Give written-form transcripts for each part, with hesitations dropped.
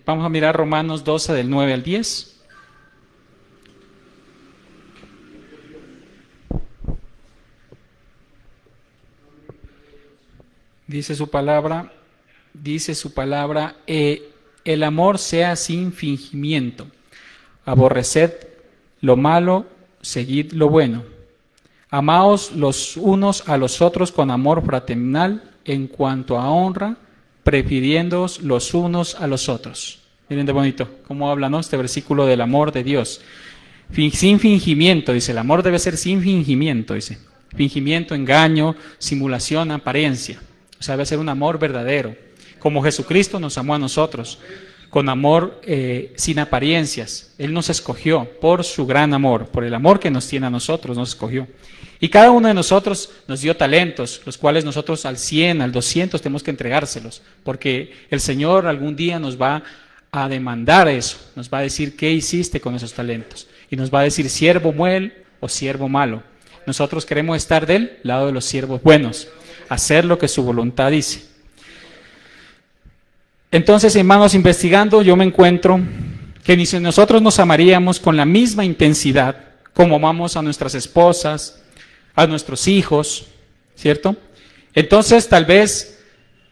Vamos a mirar Romanos 12 del 9 al 10. Dice su palabra, el amor sea sin fingimiento, aborreced lo malo, seguid lo bueno. Amaos los unos a los otros con amor fraternal en cuanto a honra, prefiriéndoos los unos a los otros. Miren de bonito cómo habla, ¿no?, este versículo del amor de Dios. Sin fingimiento, dice, el amor debe ser sin fingimiento, dice. Fingimiento, engaño, simulación, apariencia. O sea, debe ser un amor verdadero, como Jesucristo nos amó a nosotros, con amor sin apariencias. Él nos escogió por su gran amor, por el amor que nos tiene a nosotros, nos escogió. Y cada uno de nosotros nos dio talentos, los cuales nosotros al 100, al 200 tenemos que entregárselos, porque el Señor algún día nos va a demandar eso, nos va a decir qué hiciste con esos talentos, y nos va a decir siervo bueno o siervo malo. Nosotros queremos estar del lado de los siervos buenos, hacer lo que su voluntad dice. Entonces, hermanos, investigando, yo me encuentro que ni si nosotros nos amaríamos con la misma intensidad como amamos a nuestras esposas, a nuestros hijos, ¿cierto? Entonces, tal vez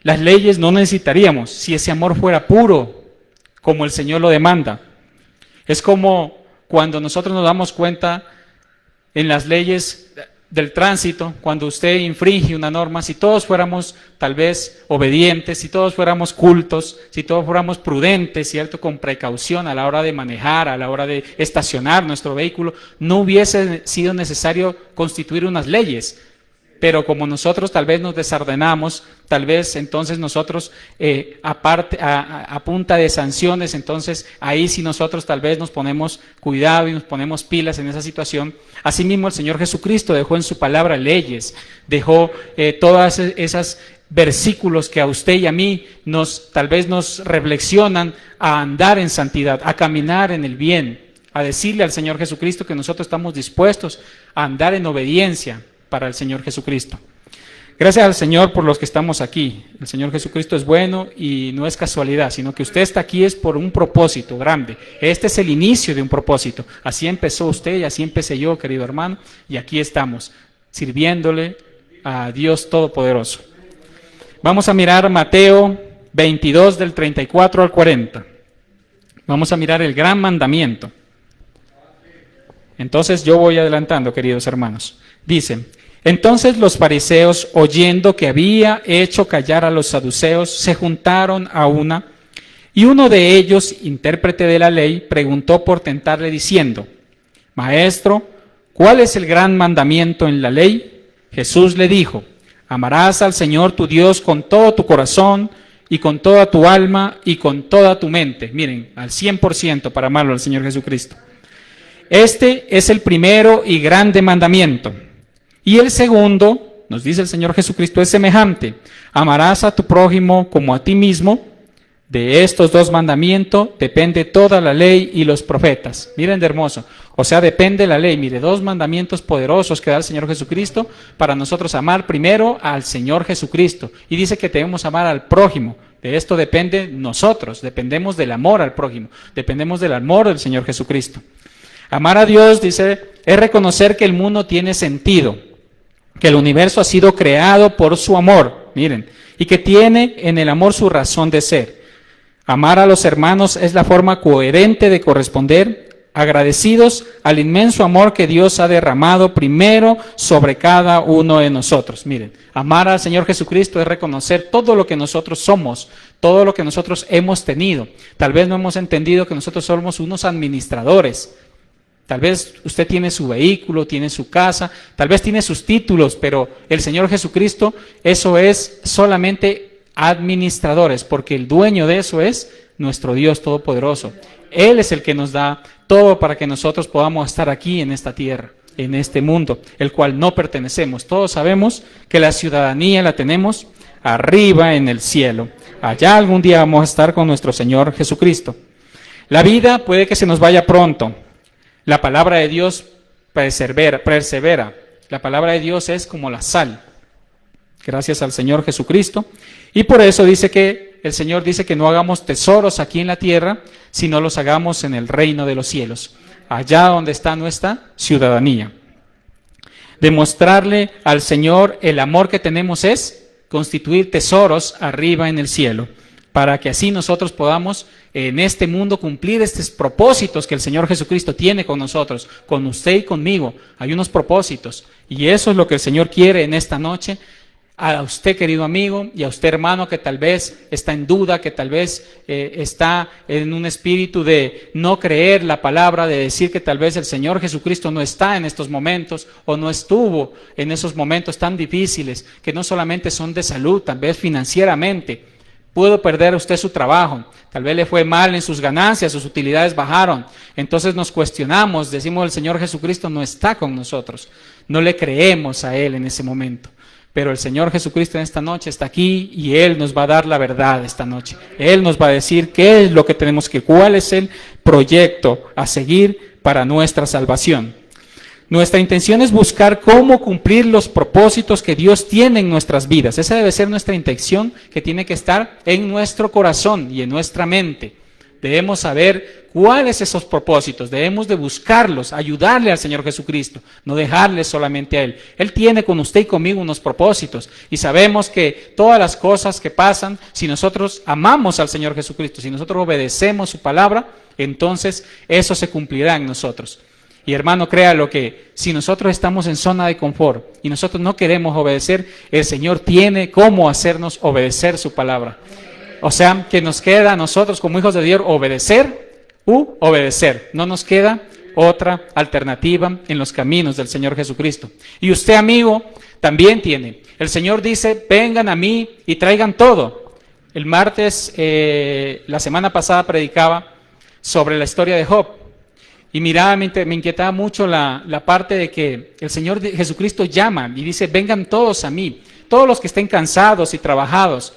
las leyes no necesitaríamos si ese amor fuera puro, como el Señor lo demanda. Es como cuando nosotros nos damos cuenta en las leyes del tránsito, cuando usted infringe una norma, si todos fuéramos tal vez obedientes, si todos fuéramos cultos, si todos fuéramos prudentes, ¿cierto?, con precaución a la hora de manejar, a la hora de estacionar nuestro vehículo, no hubiese sido necesario constituir unas leyes. Pero como nosotros tal vez nos desordenamos, tal vez entonces nosotros, a punta de sanciones, entonces ahí sí nosotros tal vez nos ponemos cuidado y nos ponemos pilas en esa situación. Asimismo el Señor Jesucristo dejó en su palabra leyes, dejó todas esas versículos que a usted y a mí tal vez nos reflexionan a andar en santidad, a caminar en el bien, a decirle al Señor Jesucristo que nosotros estamos dispuestos a andar en obediencia para el Señor Jesucristo. Gracias al Señor por los que estamos aquí. El Señor Jesucristo es bueno y no es casualidad, sino que usted está aquí es por un propósito grande. Este es el inicio de un propósito. Así empezó usted y así empecé yo, querido hermano, y aquí estamos, sirviéndole a Dios Todopoderoso. Vamos a mirar Mateo 22 del 34 al 40. Vamos a mirar el gran mandamiento. Entonces yo voy adelantando, queridos hermanos. Dice: entonces los fariseos, oyendo que había hecho callar a los saduceos, se juntaron a una, y uno de ellos, intérprete de la ley, preguntó por tentarle diciendo: Maestro, ¿cuál es el gran mandamiento en la ley? Jesús le dijo: amarás al Señor tu Dios con todo tu corazón, y con toda tu alma, y con toda tu mente. Miren, al 100% para amarlo al Señor Jesucristo. Este es el primero y grande mandamiento. Y el segundo, nos dice el Señor Jesucristo, es semejante: amarás a tu prójimo como a ti mismo. De estos dos mandamientos depende toda la ley y los profetas. Miren de hermoso. O sea, depende la ley. Mire, dos mandamientos poderosos que da el Señor Jesucristo para nosotros amar primero al Señor Jesucristo. Y dice que debemos amar al prójimo. De esto depende nosotros. Dependemos del amor al prójimo. Dependemos del amor del Señor Jesucristo. Amar a Dios, dice, es reconocer que el mundo tiene sentido, que el universo ha sido creado por su amor, miren, y que tiene en el amor su razón de ser. Amar a los hermanos es la forma coherente de corresponder, agradecidos al inmenso amor que Dios ha derramado primero sobre cada uno de nosotros. Miren, amar al Señor Jesucristo es reconocer todo lo que nosotros somos, todo lo que nosotros hemos tenido. Tal vez no hemos entendido que nosotros somos unos administradores. Tal vez usted tiene su vehículo, tiene su casa, tal vez tiene sus títulos, pero el Señor Jesucristo, eso es solamente administradores, porque el dueño de eso es nuestro Dios Todopoderoso. Él es el que nos da todo para que nosotros podamos estar aquí en esta tierra, en este mundo, el cual no pertenecemos. Todos sabemos que la ciudadanía la tenemos arriba en el cielo. Allá algún día vamos a estar con nuestro Señor Jesucristo. La vida puede que se nos vaya pronto. La palabra de Dios persevera. La palabra de Dios es como la sal. Gracias al Señor Jesucristo. Y por eso dice que el Señor dice que no hagamos tesoros aquí en la tierra, sino los hagamos en el reino de los cielos, allá donde está nuestra ciudadanía. Demostrarle al Señor el amor que tenemos es constituir tesoros arriba en el cielo, para que así nosotros podamos en este mundo cumplir estos propósitos que el Señor Jesucristo tiene con nosotros, con usted y conmigo. Hay unos propósitos y eso es lo que el Señor quiere en esta noche. A usted, querido amigo, y a usted, hermano, que tal vez está en duda, que tal vez está en un espíritu de no creer la palabra, de decir que tal vez el Señor Jesucristo no está en estos momentos o no estuvo en esos momentos tan difíciles, que no solamente son de salud, tal vez financieramente. Pudo perder usted su trabajo, tal vez le fue mal en sus ganancias, sus utilidades bajaron. Entonces nos cuestionamos, decimos el Señor Jesucristo no está con nosotros, no le creemos a Él en ese momento. Pero el Señor Jesucristo en esta noche está aquí y Él nos va a dar la verdad esta noche. Él nos va a decir qué es lo que tenemos que, cuál es el proyecto a seguir para nuestra salvación. Nuestra intención es buscar cómo cumplir los propósitos que Dios tiene en nuestras vidas. Esa debe ser nuestra intención que tiene que estar en nuestro corazón y en nuestra mente. Debemos saber cuáles esos propósitos, debemos de buscarlos, ayudarle al Señor Jesucristo, no dejarle solamente a Él. Él tiene con usted y conmigo unos propósitos y sabemos que todas las cosas que pasan, si nosotros amamos al Señor Jesucristo, si nosotros obedecemos su palabra, entonces eso se cumplirá en nosotros. Y hermano, créalo que si nosotros estamos en zona de confort y nosotros no queremos obedecer, el Señor tiene cómo hacernos obedecer su palabra. O sea, que nos queda a nosotros como hijos de Dios obedecer u obedecer. No nos queda otra alternativa en los caminos del Señor Jesucristo. Y usted, amigo, también tiene. El Señor dice, vengan a mí y traigan todo. El martes, la semana pasada predicaba sobre la historia de Job. Y miraba, me inquietaba mucho la parte de que el Señor Jesucristo llama y dice, vengan todos a mí, todos los que estén cansados y trabajados.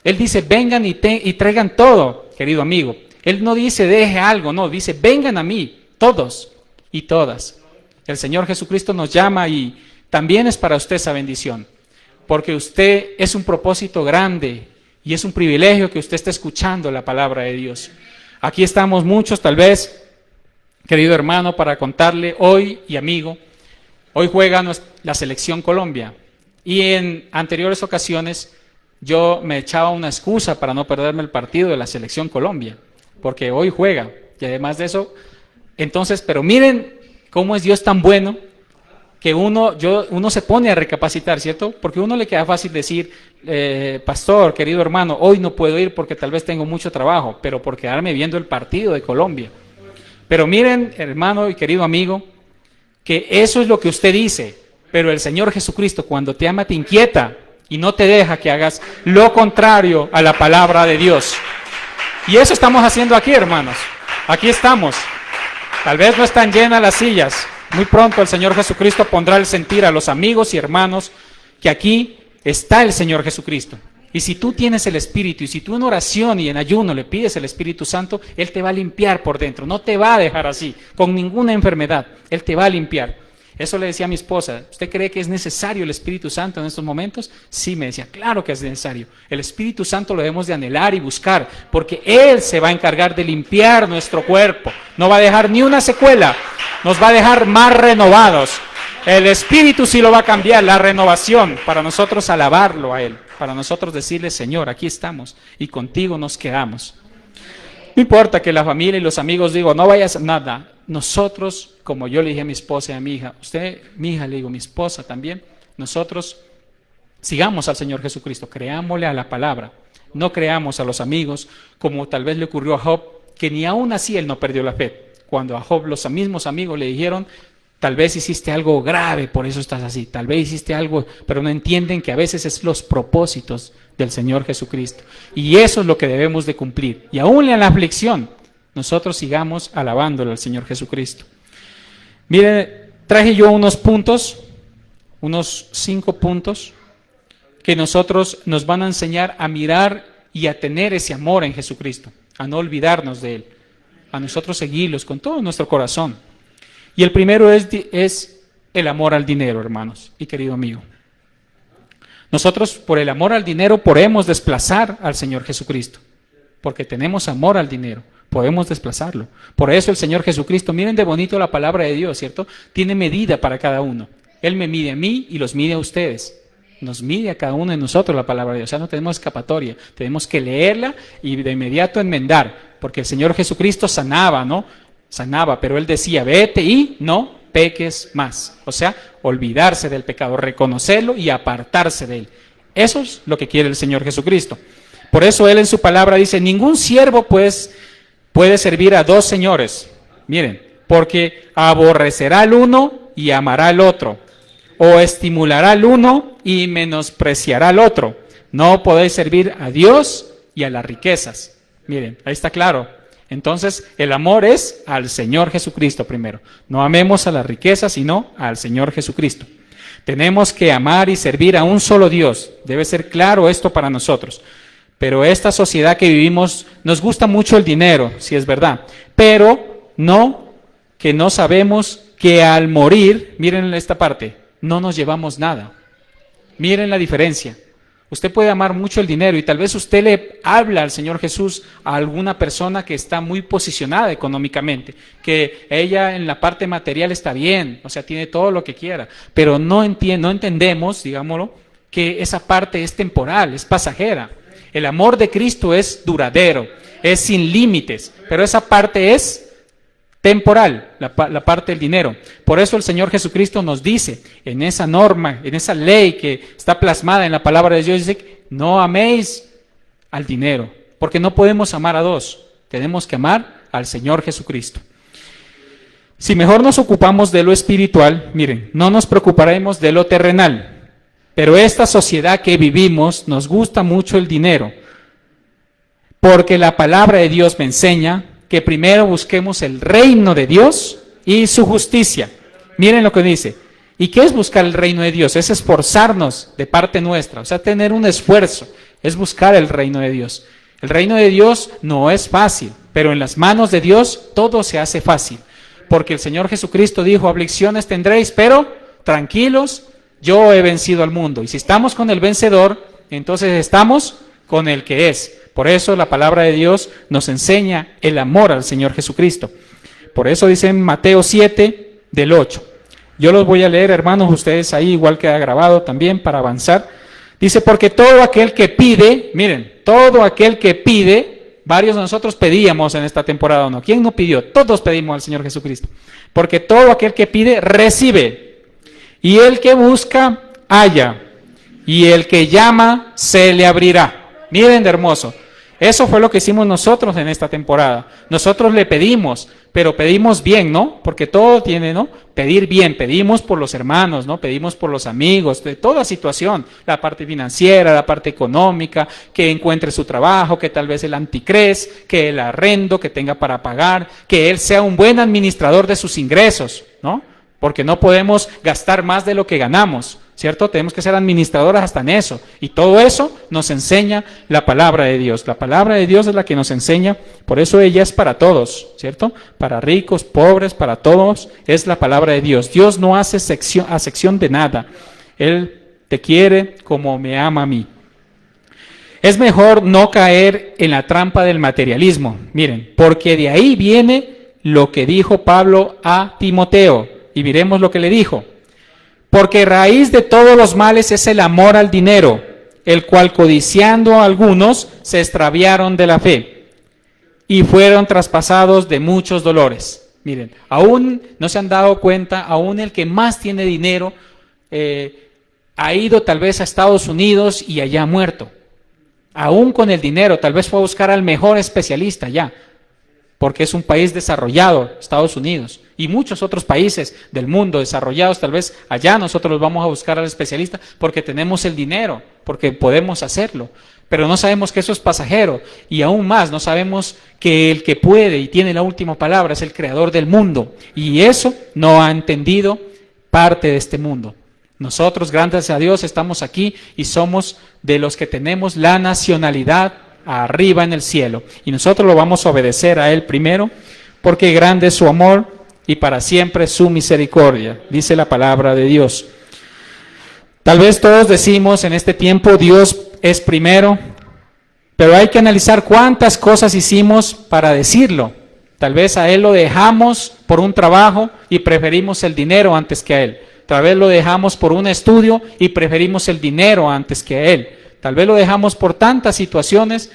Él dice, vengan y traigan todo, querido amigo. Él no dice, deje algo, no, dice, vengan a mí, todos y todas. El Señor Jesucristo nos llama y también es para usted esa bendición, porque usted es un propósito grande y es un privilegio que usted esté escuchando la palabra de Dios. Aquí estamos muchos, tal vez, querido hermano, para contarle hoy y amigo, hoy juega la selección Colombia y en anteriores ocasiones yo me echaba una excusa para no perderme el partido de la selección Colombia, porque hoy juega y además de eso, entonces, pero miren cómo es Dios tan bueno que uno se pone a recapacitar, ¿cierto? Porque a uno le queda fácil decir, pastor, querido hermano, hoy no puedo ir porque tal vez tengo mucho trabajo, pero por quedarme viendo el partido de Colombia. Pero miren, hermano y querido amigo, que eso es lo que usted dice, pero el Señor Jesucristo cuando te ama te inquieta y no te deja que hagas lo contrario a la palabra de Dios. Y eso estamos haciendo aquí, hermanos. Aquí estamos. Tal vez no están llenas las sillas. Muy pronto el Señor Jesucristo pondrá el sentir a los amigos y hermanos que aquí está el Señor Jesucristo. Y si tú tienes el Espíritu, y si tú en oración y en ayuno le pides el Espíritu Santo, Él te va a limpiar por dentro. No te va a dejar así, con ninguna enfermedad. Él te va a limpiar. Eso le decía a mi esposa, ¿usted cree que es necesario el Espíritu Santo en estos momentos? Sí, me decía, claro que es necesario. El Espíritu Santo lo debemos de anhelar y buscar, porque Él se va a encargar de limpiar nuestro cuerpo. No va a dejar ni una secuela, nos va a dejar más renovados. El Espíritu sí lo va a cambiar, la renovación, para nosotros alabarlo a Él, para nosotros decirle, Señor, aquí estamos y contigo nos quedamos. No importa que la familia y los amigos digan, no vayas a nada. Nosotros, como yo le dije a mi esposa y a mi hija, usted, mi hija, le digo, mi esposa también, nosotros sigamos al Señor Jesucristo, creámosle a la palabra, no creamos a los amigos, como tal vez le ocurrió a Job, que ni aún así él no perdió la fe. Cuando a Job los mismos amigos le dijeron, tal vez hiciste algo grave, por eso estás así, tal vez hiciste algo, pero no entienden que a veces es los propósitos del Señor Jesucristo. Y eso es lo que debemos de cumplir. Y aún en la aflicción, nosotros sigamos alabándole al Señor Jesucristo. Mire, traje yo unos puntos, unos 5 puntos, que nos van a enseñar a mirar y a tener ese amor en Jesucristo, a no olvidarnos de Él, a nosotros seguirlos con todo nuestro corazón. Y el primero es el amor al dinero, hermanos y querido amigo. Nosotros, por el amor al dinero, podemos desplazar al Señor Jesucristo, porque tenemos amor al dinero, podemos desplazarlo. Por eso el Señor Jesucristo, miren de bonito la palabra de Dios, ¿cierto? Tiene medida para cada uno. Él me mide a mí y los mide a ustedes. Nos mide a cada uno de nosotros la palabra de Dios. O sea, no tenemos escapatoria. Tenemos que leerla y de inmediato enmendar. Porque el Señor Jesucristo sanaba, ¿no? Sanaba, pero Él decía, vete y no peques más. O sea, olvidarse del pecado, reconocerlo y apartarse de él. Eso es lo que quiere el Señor Jesucristo. Por eso Él en su palabra dice, ningún siervo pues puede servir a dos señores. Miren, porque aborrecerá al uno y amará al otro, o estimulará al uno y menospreciará al otro. No podéis servir a Dios y a las riquezas. Miren, ahí está claro. Entonces, el amor es al Señor Jesucristo primero. No amemos a las riquezas, sino al Señor Jesucristo. Tenemos que amar y servir a un solo Dios. Debe ser claro esto para nosotros. Pero esta sociedad que vivimos, nos gusta mucho el dinero, si es verdad. Pero no sabemos que al morir, miren esta parte, no nos llevamos nada. Miren la diferencia. Usted puede amar mucho el dinero y tal vez usted le habla al Señor Jesús a alguna persona que está muy posicionada económicamente, que ella en la parte material está bien, o sea, tiene todo lo que quiera, pero no entendemos, digámoslo, que esa parte es temporal, es pasajera. El amor de Cristo es duradero, es sin límites, pero esa parte es temporal, la parte del dinero. Por eso el Señor Jesucristo nos dice, en esa norma, en esa ley que está plasmada en la palabra de Dios, dice, no améis al dinero, porque no podemos amar a dos, tenemos que amar al Señor Jesucristo. Si mejor nos ocupamos de lo espiritual, miren, no nos preocuparemos de lo terrenal, pero esta sociedad que vivimos nos gusta mucho el dinero, porque la palabra de Dios me enseña que primero busquemos el reino de Dios y su justicia. Miren lo que dice. ¿Y qué es buscar el reino de Dios? Es esforzarnos de parte nuestra, o sea, tener un esfuerzo, es buscar el reino de Dios. El reino de Dios no es fácil, pero en las manos de Dios todo se hace fácil, porque el Señor Jesucristo dijo, aflicciones tendréis, pero tranquilos, yo he vencido al mundo. Y si estamos con el vencedor, entonces estamos con el que es. Por eso la palabra de Dios nos enseña el amor al Señor Jesucristo. Por eso dice en Mateo 7, del 8. Yo los voy a leer, hermanos, ustedes ahí igual queda grabado también para avanzar. Dice, porque todo aquel que pide, miren, todo aquel que pide, varios de nosotros pedíamos en esta temporada, ¿o no? ¿Quién no pidió? Todos pedimos al Señor Jesucristo. Porque todo aquel que pide, recibe. Y el que busca, halla. Y el que llama, se le abrirá. Miren de hermoso. Eso fue lo que hicimos nosotros en esta temporada. Nosotros le pedimos, pero pedimos bien, ¿no? Porque todo tiene, ¿no? Pedir bien, pedimos por los hermanos, ¿no? Pedimos por los amigos, de toda situación, la parte financiera, la parte económica, que encuentre su trabajo, que tal vez el anticres, que el arrendo, que tenga para pagar, que él sea un buen administrador de sus ingresos, ¿no? Porque no podemos gastar más de lo que ganamos, ¿cierto? Tenemos que ser administradores hasta en eso. Y todo eso nos enseña la palabra de Dios. La palabra de Dios es la que nos enseña, por eso ella es para todos, ¿cierto? Para ricos, pobres, para todos, es la palabra de Dios. Dios no hace acepción de nada. Él te quiere como me ama a mí. Es mejor no caer en la trampa del materialismo. Miren, porque de ahí viene lo que dijo Pablo a Timoteo. Y miremos lo que le dijo. Porque raíz de todos los males es el amor al dinero, el cual codiciando a algunos se extraviaron de la fe y fueron traspasados de muchos dolores. Miren, aún no se han dado cuenta, aún el que más tiene dinero ha ido tal vez a Estados Unidos y allá ha muerto. Aún con el dinero, tal vez fue a buscar al mejor especialista allá, porque es un país desarrollado, Estados Unidos, y muchos otros países del mundo desarrollados, tal vez allá nosotros vamos a buscar al especialista porque tenemos el dinero, porque podemos hacerlo, pero no sabemos que eso es pasajero, y aún más no sabemos que el que puede y tiene la última palabra es el creador del mundo, y eso no ha entendido parte de este mundo. Nosotros, gracias a Dios, estamos aquí y somos de los que tenemos la nacionalidad arriba en el cielo, y nosotros lo vamos a obedecer a Él primero, porque grande es su amor y para siempre su misericordia, dice la palabra de Dios. Tal vez todos decimos en este tiempo Dios es primero, pero hay que analizar cuántas cosas hicimos para decirlo. Tal vez a Él lo dejamos por un trabajo y preferimos el dinero antes que a Él. Tal vez lo dejamos por un estudio y preferimos el dinero antes que a Él. Tal vez lo dejamos por tantas situaciones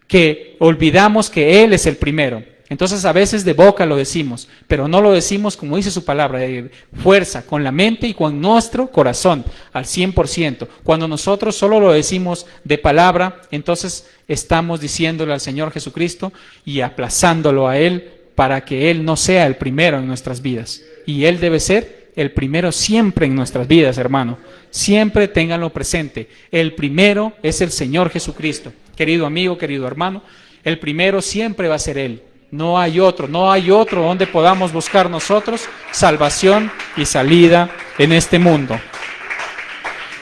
que olvidamos que Él es el primero. Entonces a veces de boca lo decimos, pero no lo decimos como dice su palabra, de fuerza, con la mente y con nuestro corazón, al 100%. Cuando nosotros solo lo decimos de palabra, entonces estamos diciéndole al Señor Jesucristo y aplazándolo a Él para que Él no sea el primero en nuestras vidas. Y Él debe ser el primero siempre en nuestras vidas, hermano. Siempre ténganlo presente. El primero es el Señor Jesucristo. Querido amigo, querido hermano, el primero siempre va a ser Él. No hay otro donde podamos buscar nosotros salvación y salida en este mundo.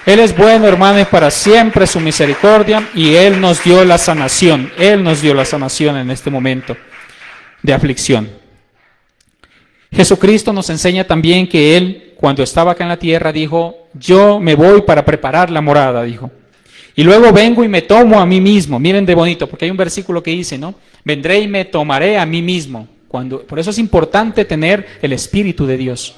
Él es bueno, hermano, y para siempre su misericordia, y Él nos dio la sanación. Él nos dio la sanación en este momento de aflicción. Jesucristo nos enseña también que Él, cuando estaba acá en la tierra, dijo, yo me voy para preparar la morada, dijo. Y luego vengo y me tomo a mí mismo. Miren de bonito, porque hay un versículo que dice, ¿no? Vendré y me tomaré a mí mismo. Por eso es importante tener el Espíritu de Dios.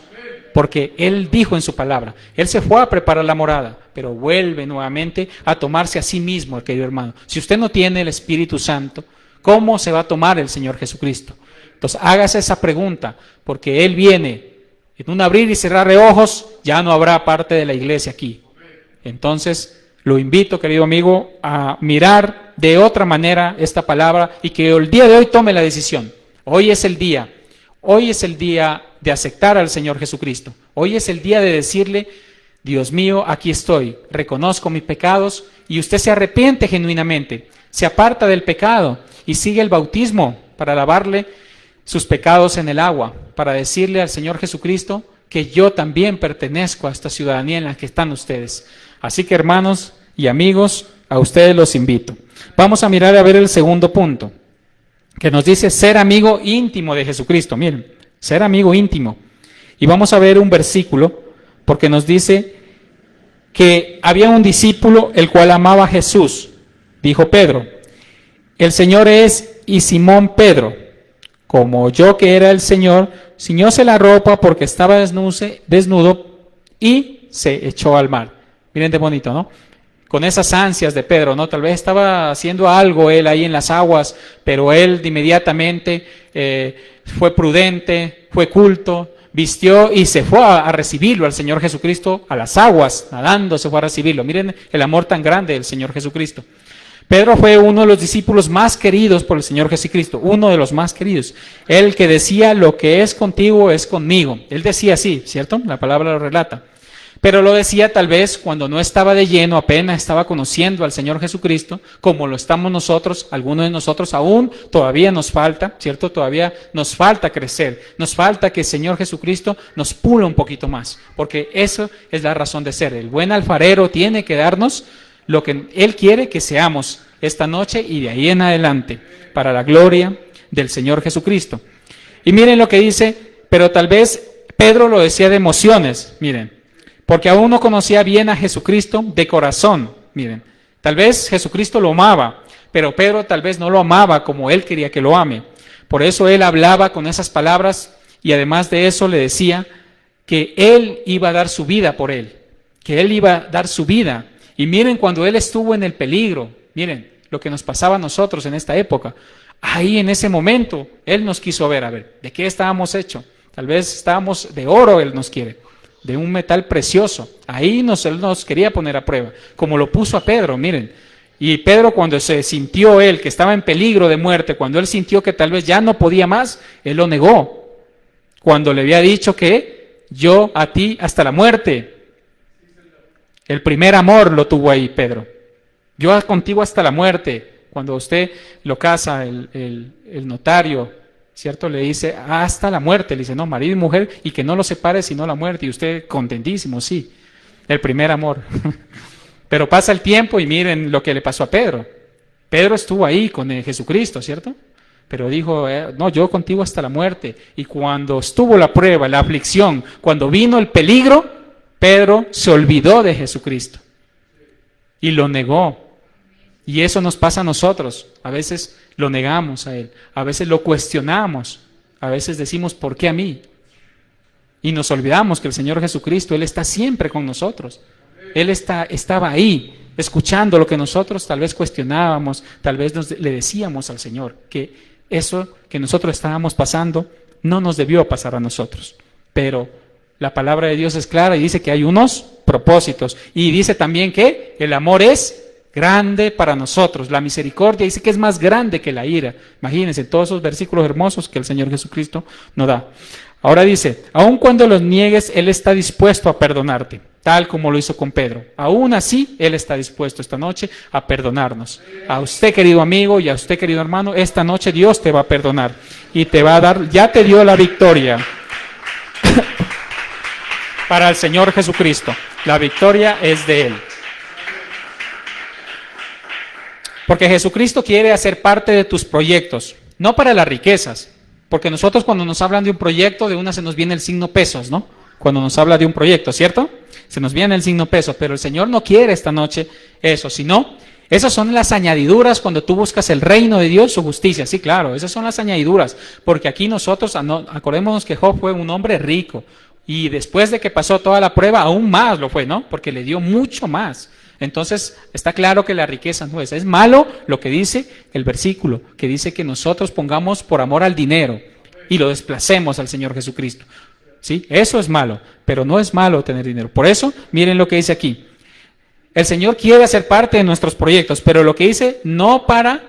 Porque Él dijo en su palabra, Él se fue a preparar la morada, pero vuelve nuevamente a tomarse a sí mismo, querido hermano. Si usted no tiene el Espíritu Santo, ¿cómo se va a tomar el Señor Jesucristo? Entonces hágase esa pregunta, porque Él viene en un abrir y cerrar de ojos, ya no habrá parte de la iglesia aquí. Entonces lo invito, querido amigo, a mirar de otra manera esta palabra y que el día de hoy tome la decisión. Hoy es el día de aceptar al Señor Jesucristo. Hoy es el día de decirle, Dios mío, aquí estoy, reconozco mis pecados, y usted se arrepiente genuinamente, se aparta del pecado y sigue el bautismo para lavarle sus pecados en el agua, para decirle al Señor Jesucristo que yo también pertenezco a esta ciudadanía en la que están ustedes. Así que, hermanos y amigos, a ustedes los invito. Vamos a mirar a ver el segundo punto, que nos dice ser amigo íntimo de Jesucristo. Miren, ser amigo íntimo. Y vamos a ver un versículo, porque nos dice que había un discípulo el cual amaba a Jesús. Dijo Pedro, el Señor es, y Simón Pedro, como oyó que era el Señor, ciñóse la ropa porque estaba desnudo y se echó al mar. Miren de bonito, ¿no? Con esas ansias de Pedro, ¿no? Tal vez estaba haciendo algo él ahí en las aguas, pero él de inmediatamente fue prudente, fue culto, vistió y se fue a recibirlo al Señor Jesucristo a las aguas, nadando se fue a recibirlo. Miren el amor tan grande del Señor Jesucristo. Pedro fue uno de los discípulos más queridos por el Señor Jesucristo, uno de los más queridos. Él que decía, lo que es contigo es conmigo. Él decía así, ¿cierto? La palabra lo relata. Pero lo decía tal vez cuando no estaba de lleno, apenas estaba conociendo al Señor Jesucristo, como lo estamos nosotros, algunos de nosotros aún todavía nos falta, ¿cierto? Todavía nos falta crecer, nos falta que el Señor Jesucristo nos pula un poquito más, porque eso es la razón de ser. El buen alfarero tiene que darnos lo que Él quiere que seamos esta noche y de ahí en adelante, para la gloria del Señor Jesucristo. Y miren lo que dice, pero tal vez Pedro lo decía de emociones, miren, porque aún no conocía bien a Jesucristo de corazón, miren. Tal vez Jesucristo lo amaba, pero Pedro tal vez no lo amaba como él quería que lo ame. Por eso él hablaba con esas palabras y además de eso le decía que él iba a dar su vida por él, que él iba a dar su vida. Y miren cuando él estuvo en el peligro, miren lo que nos pasaba a nosotros en esta época. Ahí en ese momento él nos quiso ver, a ver, ¿de qué estábamos hechos? Tal vez estábamos de oro, él nos quiere, de un metal precioso. Ahí él nos quería poner a prueba, como lo puso a Pedro, miren. Y Pedro cuando se sintió él que estaba en peligro de muerte, cuando él sintió que tal vez ya no podía más, él lo negó. Cuando le había dicho que yo a ti hasta la muerte. El primer amor lo tuvo ahí Pedro. Yo contigo hasta la muerte. Cuando usted lo casa, el notario, ¿cierto? Le dice hasta la muerte, le dice no, marido y mujer, y que no lo separe sino la muerte, y usted contentísimo, sí, el primer amor. Pero pasa el tiempo y miren lo que le pasó a Pedro. Pedro estuvo ahí con Jesucristo, ¿cierto? Pero dijo, no, yo contigo hasta la muerte. Y cuando estuvo la prueba, la aflicción, cuando vino el peligro, Pedro se olvidó de Jesucristo y lo negó. Y eso nos pasa a nosotros. A veces lo negamos a Él, a veces lo cuestionamos, a veces decimos, ¿por qué a mí? Y nos olvidamos que el Señor Jesucristo, Él está siempre con nosotros. Él estaba ahí, escuchando lo que nosotros tal vez cuestionábamos, tal vez le decíamos al Señor que eso que nosotros estábamos pasando no nos debió pasar a nosotros. Pero la palabra de Dios es clara y dice que hay unos propósitos. Y dice también que el amor es grande para nosotros. La misericordia dice que es más grande que la ira. Imagínense todos esos versículos hermosos que el Señor Jesucristo nos da. Ahora dice, aun cuando los niegues, Él está dispuesto a perdonarte, tal como lo hizo con Pedro. Aún así, Él está dispuesto esta noche a perdonarnos. A usted, querido amigo, y a usted, querido hermano, esta noche Dios te va a perdonar y te va a dar, ya te dio la victoria para el Señor Jesucristo. La victoria es de Él. Porque Jesucristo quiere hacer parte de tus proyectos, no para las riquezas. Porque nosotros cuando nos hablan de un proyecto, de una se nos viene el signo pesos, ¿no? Cuando nos habla de un proyecto, ¿cierto? Se nos viene el signo pesos, pero el Señor no quiere esta noche eso, sino esas son las añadiduras cuando tú buscas el reino de Dios, su justicia. Sí, claro, esas son las añadiduras, porque aquí nosotros, acordémonos que Job fue un hombre rico, y después de que pasó toda la prueba, aún más lo fue, ¿no? Porque le dio mucho más. Entonces, está claro que la riqueza no es malo lo que dice el versículo, que dice que nosotros pongamos por amor al dinero y lo desplacemos al Señor Jesucristo. ¿Sí? Eso es malo, pero no es malo tener dinero. Por eso, miren lo que dice aquí. El Señor quiere hacer parte de nuestros proyectos, pero lo que dice, no para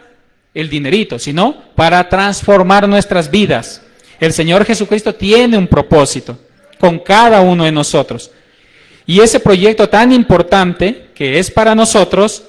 el dinerito, sino para transformar nuestras vidas. El Señor Jesucristo tiene un propósito con cada uno de nosotros. Y ese proyecto tan importante que es para nosotros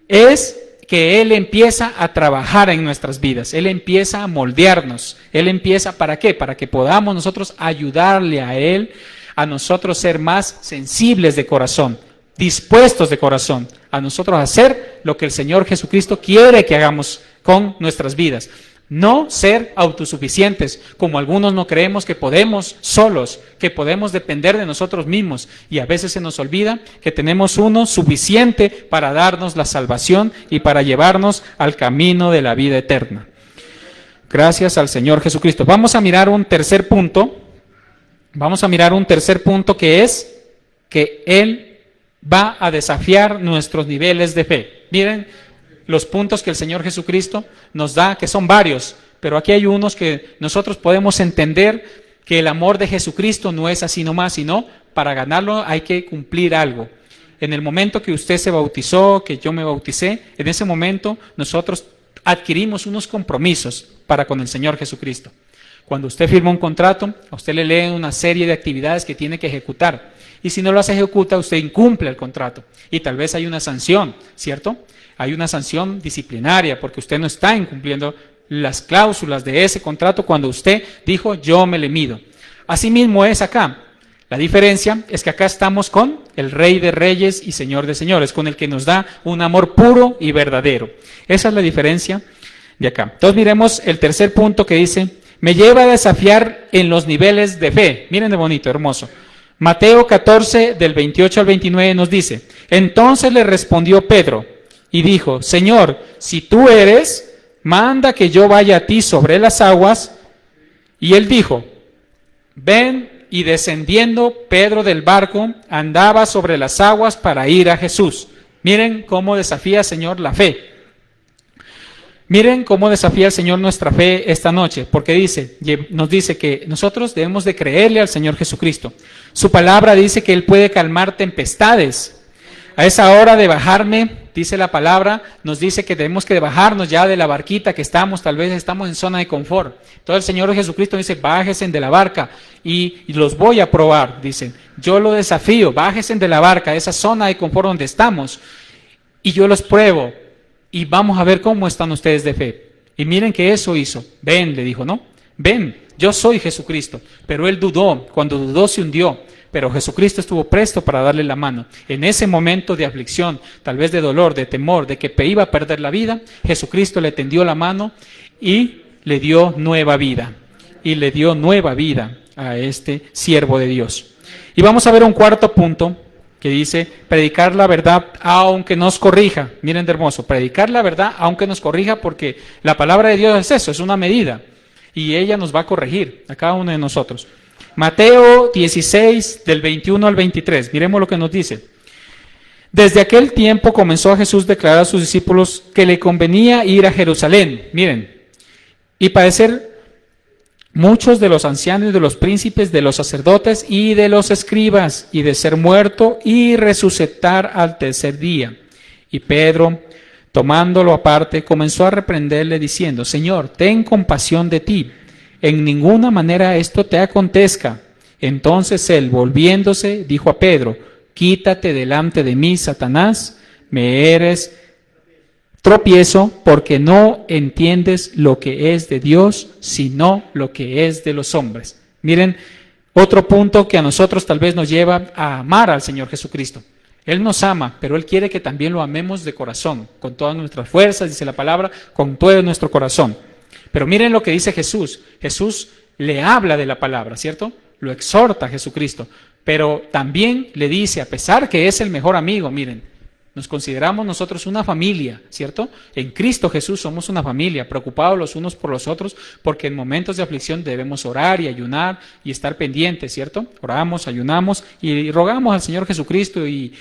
es que Él empieza a trabajar en nuestras vidas. Él empieza a moldearnos. Él empieza, ¿para qué? Para que podamos nosotros ayudarle a Él, a nosotros ser más sensibles de corazón, dispuestos de corazón, a nosotros hacer lo que el Señor Jesucristo quiere que hagamos con nuestras vidas. No ser autosuficientes, como algunos no creemos que podemos solos, que podemos depender de nosotros mismos. Y a veces se nos olvida que tenemos uno suficiente para darnos la salvación y para llevarnos al camino de la vida eterna. Gracias al Señor Jesucristo. Vamos a mirar un tercer punto. Vamos a mirar un tercer punto que es que Él va a desafiar nuestros niveles de fe. Miren los puntos que el Señor Jesucristo nos da, que son varios, pero aquí hay unos que nosotros podemos entender que el amor de Jesucristo no es así nomás, sino para ganarlo hay que cumplir algo. En el momento que usted se bautizó, que yo me bauticé, en ese momento nosotros adquirimos unos compromisos para con el Señor Jesucristo. Cuando usted firma un contrato, a usted le leen una serie de actividades que tiene que ejecutar. Y si no las ejecuta, usted incumple el contrato. Y tal vez hay una sanción, ¿cierto? Hay una sanción disciplinaria porque usted no está incumpliendo las cláusulas de ese contrato cuando usted dijo, yo me le mido. Asimismo es acá. La diferencia es que acá estamos con el Rey de Reyes y Señor de Señores, con el que nos da un amor puro y verdadero. Esa es la diferencia de acá. Entonces miremos el tercer punto que dice, me lleva a desafiar en los niveles de fe. Miren de bonito, hermoso. Mateo 14, del 28 al 29 nos dice, entonces le respondió Pedro y dijo, Señor, si tú eres, manda que yo vaya a ti sobre las aguas. Y él dijo, ven. Y descendiendo Pedro del barco, andaba sobre las aguas para ir a Jesús. Miren cómo desafía el Señor la fe. Miren cómo desafía el Señor nuestra fe esta noche, porque nos dice que nosotros debemos de creerle al Señor Jesucristo. Su palabra dice que Él puede calmar tempestades. A esa hora de bajarme, dice la palabra, nos dice que tenemos que bajarnos ya de la barquita que estamos, tal vez estamos en zona de confort. Entonces el Señor Jesucristo dice, bájense de la barca y los voy a probar, dicen. Yo lo desafío, bájense de la barca, de esa zona de confort donde estamos, y yo los pruebo, y vamos a ver cómo están ustedes de fe. Y miren que eso hizo. Ven, le dijo, ¿no? Ven, yo soy Jesucristo. Pero él dudó, cuando dudó se hundió. Pero Jesucristo estuvo presto para darle la mano. En ese momento de aflicción, tal vez de dolor, de temor, de que iba a perder la vida, Jesucristo le tendió la mano y le dio nueva vida. Y le dio nueva vida a este siervo de Dios. Y vamos a ver un cuarto punto que dice predicar la verdad aunque nos corrija. Miren de hermoso, predicar la verdad aunque nos corrija, porque la palabra de Dios es eso, es una medida y ella nos va a corregir a cada uno de nosotros. Mateo 16 del 21 al 23, miremos lo que nos dice. Desde aquel tiempo comenzó a Jesús a declarar a sus discípulos que le convenía ir a Jerusalén, miren, y padecer muchos de los ancianos, de los príncipes, de los sacerdotes y de los escribas, y de ser muerto y resucitar al tercer día. Y Pedro, tomándolo aparte, comenzó a reprenderle diciendo, Señor, ten compasión de ti, en ninguna manera esto te acontezca. Entonces él, volviéndose, dijo a Pedro, quítate delante de mí, Satanás, me eres tropiezo, porque no entiendes lo que es de Dios, sino lo que es de los hombres. Miren, otro punto que a nosotros tal vez nos lleva a amar al Señor Jesucristo. Él nos ama, pero Él quiere que también lo amemos de corazón, con todas nuestras fuerzas, dice la palabra, con todo nuestro corazón. Pero miren lo que dice Jesús. Jesús le habla de la palabra, ¿cierto? Lo exhorta a Jesucristo, pero también le dice, a pesar que es el mejor amigo, miren, nos consideramos nosotros una familia, ¿cierto? En Cristo Jesús somos una familia, preocupados los unos por los otros, porque en momentos de aflicción debemos orar y ayunar y estar pendientes, ¿cierto? Oramos, ayunamos y rogamos al Señor Jesucristo y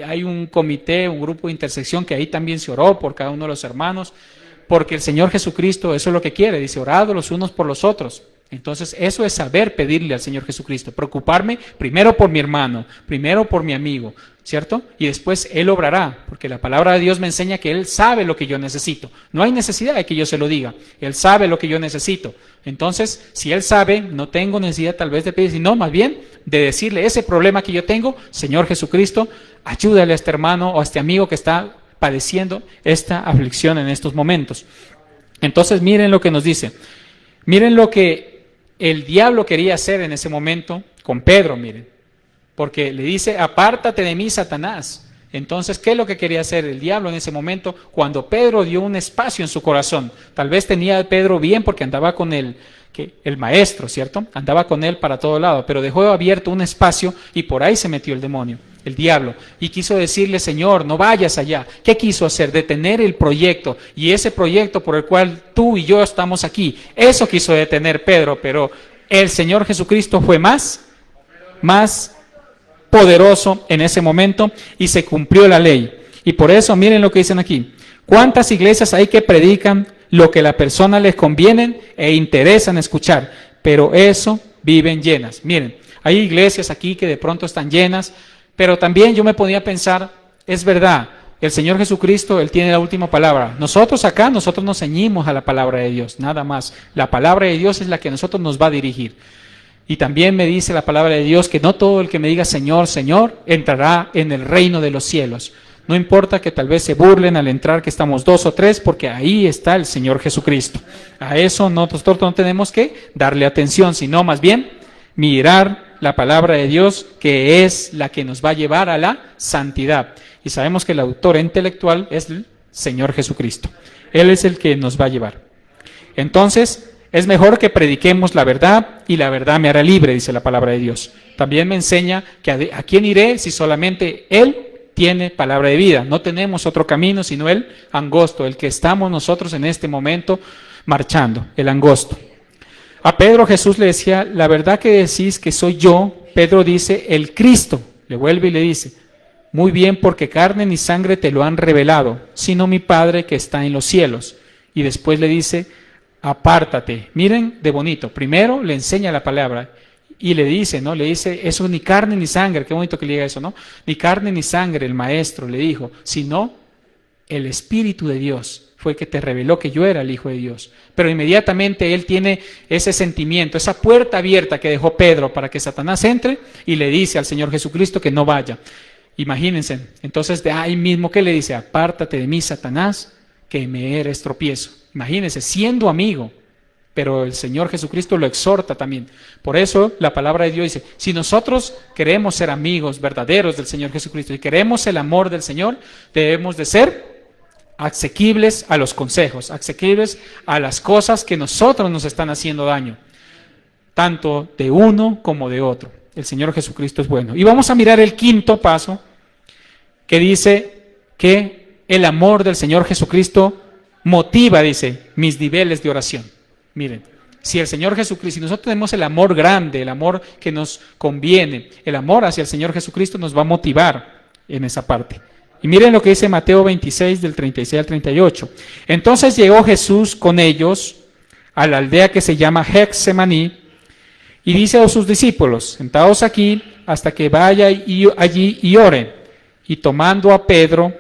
hay un comité, un grupo de intersección que ahí también se oró por cada uno de los hermanos, porque el Señor Jesucristo eso es lo que quiere, dice, orad los unos por los otros. Entonces eso es saber pedirle al Señor Jesucristo, preocuparme primero por mi hermano, primero por mi amigo, ¿cierto? Y después Él obrará, porque la palabra de Dios me enseña que Él sabe lo que yo necesito. No hay necesidad de que yo se lo diga, Él sabe lo que yo necesito. Entonces, si Él sabe, no tengo necesidad tal vez de pedir, sino más bien de decirle ese problema que yo tengo, Señor Jesucristo, ayúdale a este hermano o a este amigo que está padeciendo esta aflicción en estos momentos. Entonces, miren lo que nos dice. Miren lo que el diablo quería hacer en ese momento con Pedro, miren. Porque le dice, apártate de mí, Satanás. Entonces, ¿qué es lo que quería hacer el diablo en ese momento? Cuando Pedro dio un espacio en su corazón. Tal vez tenía Pedro bien porque andaba con el maestro, ¿cierto? Andaba con él para todo lado, pero dejó abierto un espacio y por ahí se metió el demonio, el diablo. Y quiso decirle, Señor, no vayas allá. ¿Qué quiso hacer? Detener el proyecto. Y ese proyecto por el cual tú y yo estamos aquí, eso quiso detener Pedro, pero el Señor Jesucristo fue más poderoso en ese momento y se cumplió la ley. Y por eso miren lo que dicen aquí. ¿Cuántas iglesias hay que predican lo que a la persona les conviene e interesan escuchar? Pero eso viven llenas. Miren, hay iglesias aquí que de pronto están llenas, pero también yo me podía pensar, es verdad, el Señor Jesucristo, Él tiene la última palabra. Nosotros acá, nosotros nos ceñimos a la palabra de Dios, nada más. La palabra de Dios es la que a nosotros nos va a dirigir. Y también me dice la palabra de Dios que no todo el que me diga Señor, Señor, entrará en el reino de los cielos. No importa que tal vez se burlen al entrar que estamos 2 o 3, porque ahí está el Señor Jesucristo. A eso nosotros no tenemos que darle atención, sino más bien mirar la palabra de Dios, que es la que nos va a llevar a la santidad. Y sabemos que el autor intelectual es el Señor Jesucristo. Él es el que nos va a llevar. Entonces, es mejor que prediquemos la verdad y la verdad me hará libre, dice la palabra de Dios. También me enseña que a quién iré si solamente Él tiene palabra de vida. No tenemos otro camino sino el angosto, el que estamos nosotros en este momento marchando, el angosto. A Pedro Jesús le decía, la verdad que decís que soy yo, Pedro dice, el Cristo. Le vuelve y le dice, muy bien, porque carne ni sangre te lo han revelado, sino mi Padre que está en los cielos. Y después le dice, apártate. Miren de bonito. Primero le enseña la palabra y le dice, ¿no? Le dice, eso ni carne ni sangre. Qué bonito que le diga eso, ¿no? Ni carne ni sangre, el maestro le dijo, sino el Espíritu de Dios fue que te reveló que yo era el Hijo de Dios. Pero inmediatamente él tiene ese sentimiento, esa puerta abierta que dejó Pedro para que Satanás entre y le dice al Señor Jesucristo que no vaya. Imagínense. Entonces de ahí mismo que le dice, apártate de mí, Satanás, que me eres tropiezo. Imagínense, siendo amigo, pero el Señor Jesucristo lo exhorta también. Por eso la palabra de Dios dice, si nosotros queremos ser amigos verdaderos del Señor Jesucristo y queremos el amor del Señor, debemos de ser asequibles a los consejos, asequibles a las cosas que nosotros nos están haciendo daño, tanto de uno como de otro. el Señor Jesucristo es bueno. Y vamos a mirar el quinto paso, que dice que el amor del Señor Jesucristo motiva, dice, mis niveles de oración. Miren, si el Señor Jesucristo, si nosotros tenemos el amor grande, el amor que nos conviene, el amor hacia el Señor Jesucristo nos va a motivar en esa parte. Y miren lo que dice Mateo 26, del 36 al 38. Entonces llegó Jesús con ellos a la aldea que se llama Getsemaní, y dice a sus discípulos, sentaos aquí hasta que vaya allí y oren. Y tomando a Pedro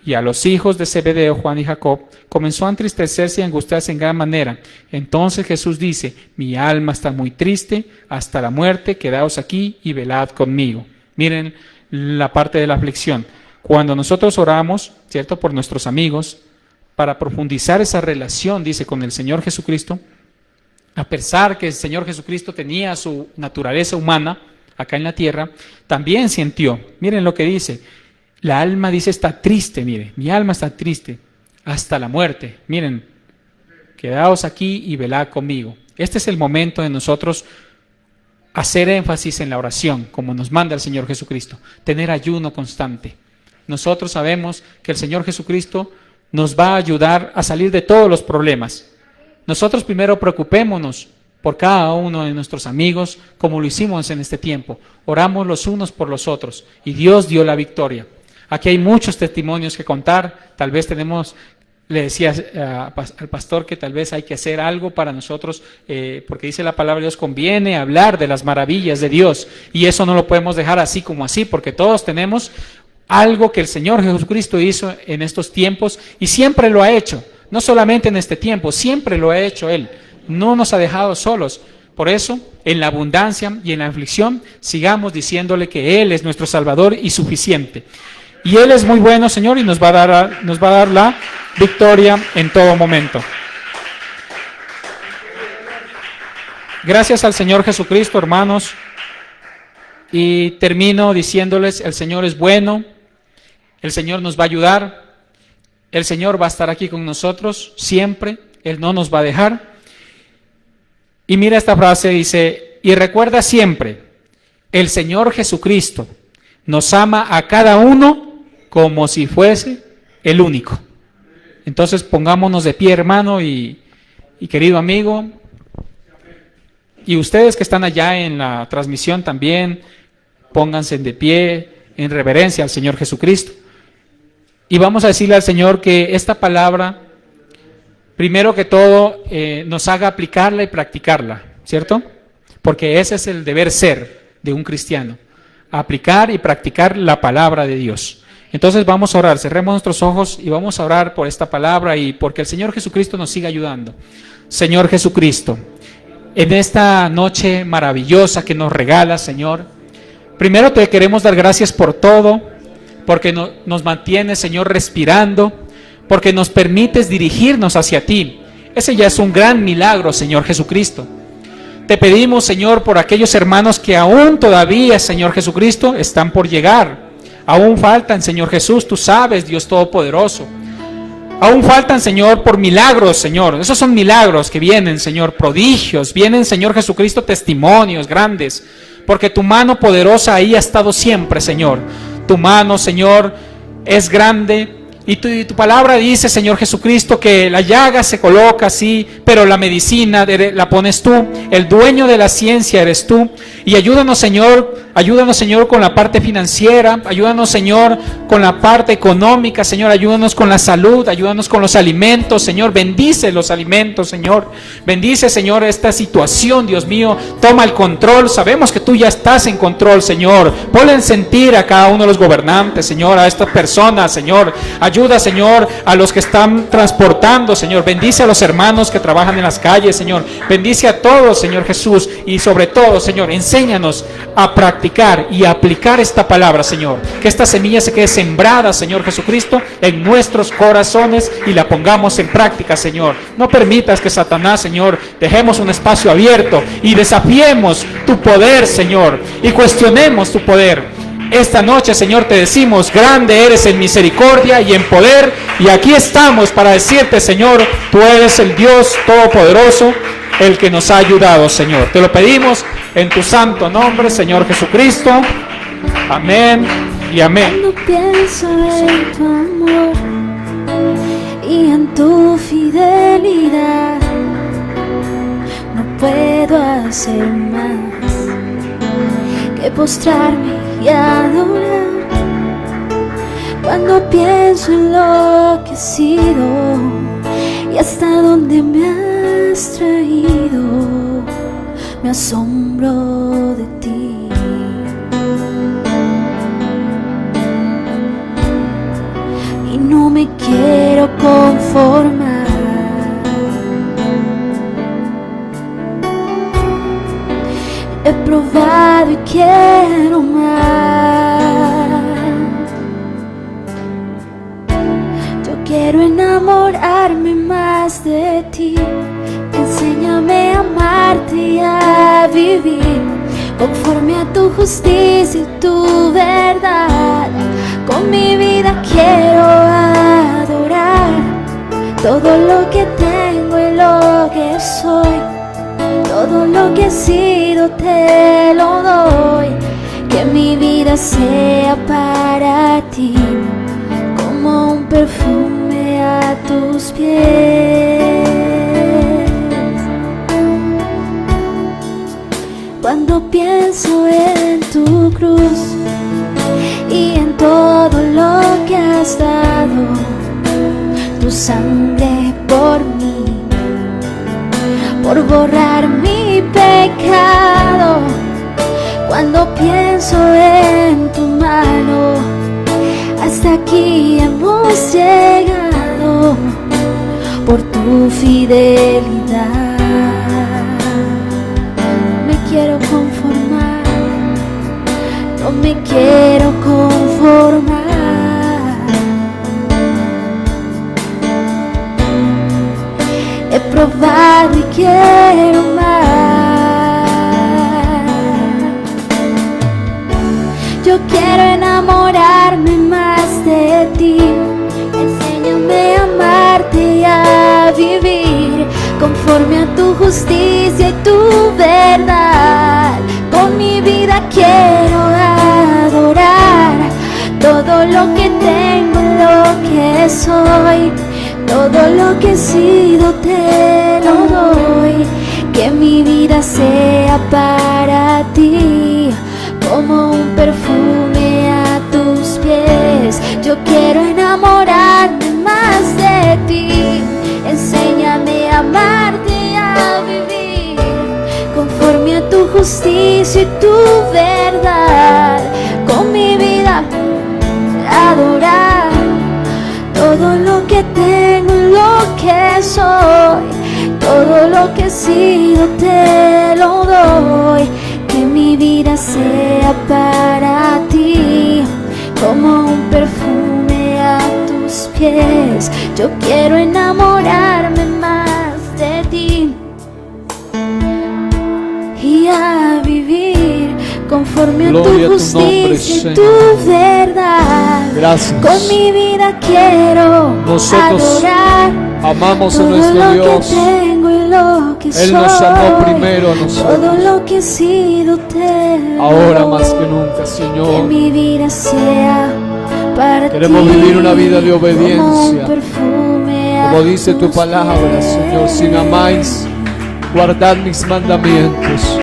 y a los hijos de Zebedeo, Juan y Jacob, comenzó a entristecerse y angustiarse en gran manera. Entonces Jesús dice, mi alma está muy triste hasta la muerte, quedaos aquí y velad conmigo. Miren la parte de la aflicción. Cuando nosotros oramos, ¿cierto?, por nuestros amigos, para profundizar esa relación, dice, con el Señor Jesucristo, a pesar que el Señor Jesucristo tenía su naturaleza humana acá en la tierra, también sintió. Miren lo que dice. La alma, dice, está triste, mire, mi alma está triste hasta la muerte. Miren, quedaos aquí y velad conmigo. Este es el momento de nosotros hacer énfasis en la oración, como nos manda el Señor Jesucristo, tener ayuno constante. Nosotros sabemos que el Señor Jesucristo nos va a ayudar a salir de todos los problemas. Nosotros primero preocupémonos por cada uno de nuestros amigos, como lo hicimos en este tiempo. Oramos los unos por los otros y Dios dio la victoria. Aquí hay muchos testimonios que contar. Tal vez le decía al pastor que tal vez hay que hacer algo para nosotros, porque dice la palabra de Dios, conviene hablar de las maravillas de Dios. Y eso no lo podemos dejar así como así, porque todos tenemos algo que el Señor Jesucristo hizo en estos tiempos y siempre lo ha hecho. No solamente en este tiempo, siempre lo ha hecho Él. No nos ha dejado solos. Por eso, en la abundancia y en la aflicción, sigamos diciéndole que Él es nuestro Salvador y suficiente. Y Él es muy bueno, Señor, y nos va a dar la victoria en todo momento. Gracias al Señor Jesucristo, hermanos. Y termino diciéndoles, el Señor es bueno, el Señor nos va a ayudar, el Señor va a estar aquí con nosotros siempre, Él no nos va a dejar. Y mira esta frase, dice, y recuerda siempre, el Señor Jesucristo nos ama a cada uno como si fuese el único. Entonces pongámonos de pie, hermano y querido amigo, y ustedes que están allá en la transmisión también, pónganse de pie en reverencia al Señor Jesucristo. Y vamos a decirle al Señor que esta palabra, primero que todo, nos haga aplicarla y practicarla, ¿cierto? Porque ese es el deber ser de un cristiano, aplicar y practicar la palabra de Dios. Entonces vamos a orar, cerremos nuestros ojos y vamos a orar por esta palabra y porque el Señor Jesucristo nos siga ayudando. Señor Jesucristo, en esta noche maravillosa que nos regala, Señor, primero te queremos dar gracias por todo, porque nos mantienes, Señor, respirando, porque nos permites dirigirnos hacia ti. Ese ya es un gran milagro, Señor Jesucristo. Te pedimos, Señor, por aquellos hermanos que aún todavía, Señor Jesucristo, están por llegar. Aún faltan, Señor Jesús, tú sabes, Dios Todopoderoso. Aún faltan, Señor, por milagros, Señor. Esos son milagros que vienen, Señor, prodigios. Vienen, Señor Jesucristo, testimonios grandes. Porque tu mano poderosa ahí ha estado siempre, Señor. Tu mano, Señor, es grande. Y tu palabra dice, Señor Jesucristo, que la llaga se coloca así, pero la medicina la pones tú. El dueño de la ciencia eres tú. Y ayúdanos, Señor, con la parte financiera. Ayúdanos, Señor, con la parte económica. Señor, ayúdanos con la salud. Ayúdanos con los alimentos, Señor. Bendice los alimentos, Señor. Bendice, Señor, esta situación, Dios mío. Toma el control. Sabemos que tú ya estás en control, Señor. Ponle en sentir a cada uno de los gobernantes, Señor, a estas personas, Señor. Ayuda, Señor, a los que están transportando, Señor. Bendice a los hermanos que trabajan en las calles, Señor. Bendice a todos, Señor Jesús. Y sobre todo, Señor, enséñanos a practicar y a aplicar esta palabra, Señor. Que esta semilla se quede sembrada, Señor Jesucristo, en nuestros corazones y la pongamos en práctica, Señor. No permitas que Satanás, Señor, dejemos un espacio abierto y desafiemos tu poder, Señor, y cuestionemos tu poder. Esta noche, Señor, te decimos, grande eres en misericordia y en poder, y aquí estamos para decirte, Señor, tú eres el Dios Todopoderoso, el que nos ha ayudado, Señor. Te lo pedimos en tu santo nombre, Señor Jesucristo. Amén y amén. Cuando pienso en tu amor y en tu fidelidad, no puedo hacer más que postrarme y adorar. Cuando pienso en lo que he sido y hasta dónde me has traído, me asombro de ti. Y no me quiero conformar. He probado y quiero más. Yo quiero enamorarme más de ti. Enséñame a amarte y a vivir conforme a tu justicia y tu verdad. Con mi vida quiero adorar todo lo que tengo y lo que soy. Todo lo que he sido te lo doy. Que mi vida sea para ti como un perfume a tus pies. Cuando pienso en tu cruz y en todo lo que has dado, tu sangre por mí, por borrar mi pecado. Cuando pienso en tu mano, hasta aquí hemos llegado por tu fidelidad. No me quiero conformar, no me quiero conformar. He probado y quiero más. Yo quiero enamorarme más de ti. Enséñame a amarte y a vivir conforme a tu justicia y tu verdad. Con mi vida quiero adorar todo lo que tengo, lo que soy. Todo lo que he sido te lo doy. Que mi vida sea para ti como un perfume a tus pies. Yo quiero enamorarme más de ti. Enséñame a amarte y a vivir conforme a tu justicia y tu verdad. Con mi vida adorar todo lo que tengo, lo que soy. Todo lo que he sido te lo doy. Que mi vida sea para ti como un perfume a tus pies. Yo quiero enamorarme más de ti y a vivir conforme Gloria a tu a tu nombre, justicia y Señor. tu verdad. Gracias. Con mi vida quiero Nosotros adorar amamos a todo nuestro lo Dios. que tengo y lo que Él nos soy. amó primero a Todo nosotros. lo que he sido te Ahora doy. más que nunca, Que Señor. mi vida sea para Queremos ti vivir una vida de como un obediencia. perfume a Como dice tu tus palabra, pies. Señor, si me amáis, guardad mis mandamientos.